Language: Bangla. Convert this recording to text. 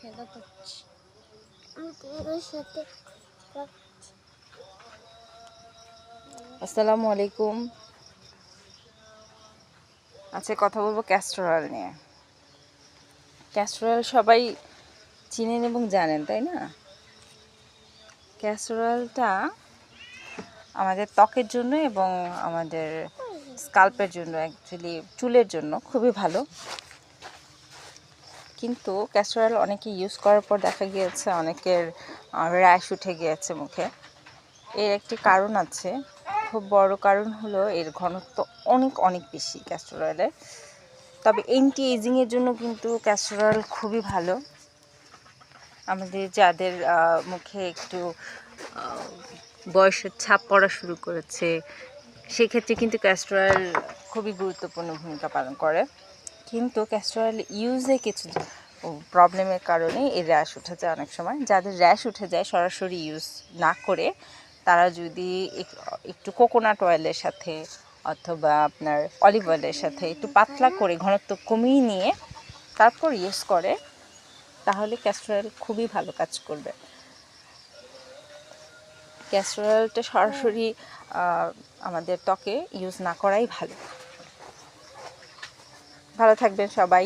খেলা করছি। আমি তোমার সাথে আসসালামু আলাইকুম। আজকে কথা বলবো ক্যাস্টর অয়েল নিয়ে। ক্যাস্টর অয়েল সবাই চিনেন এবং জানেন, তাই না? ক্যাস্টর অয়েলটা আমাদের ত্বকের জন্য এবং আমাদের স্কাল্পের জন্য, অ্যাকচুয়ালি চুলের জন্য খুবই ভালো। কিন্তু ক্যাস্টর অয়েল অনেকে ইউজ করার পর দেখা গিয়েছে অনেকের র্যাশ উঠে গিয়েছে মুখে। এর একটি কারণ আছে, খুব বড় কারণ হলো এর ঘনত্ব অনেক অনেক বেশি ক্যাস্টর অয়েলের। তবে অ্যান্টি এজিংয়ের জন্য কিন্তু ক্যাস্টর অয়েল খুবই ভালো। আমাদের যাদের মুখে একটু বয়সের ছাপ পড়া শুরু করেছে, সেক্ষেত্রে কিন্তু ক্যাস্টর অয়েল খুবই গুরুত্বপূর্ণ ভূমিকা পালন করে। কিন্তু ক্যাস্টর অয়েল ইউজে কিছু প্রবলেমের কারণে এই র্যাশ উঠে যায় অনেক সময়। যাদের র্যাশ উঠে যায় সরাসরি ইউজ না করে তারা যদি একটু কোকোনাট অয়েলের সাথে অথবা আপনার অলিভ অয়েলের সাথে একটু পাতলা করে ঘনত্ব কমিয়ে নিয়ে তারপর ইউজ করে, তাহলে ক্যাস্টর অয়েল খুবই ভালো কাজ করবে। ক্যাস্টর অয়েলটা সরাসরি আমাদের ত্বকে ইউজ না করাই ভালো। ভালো থাকবেন সবাই।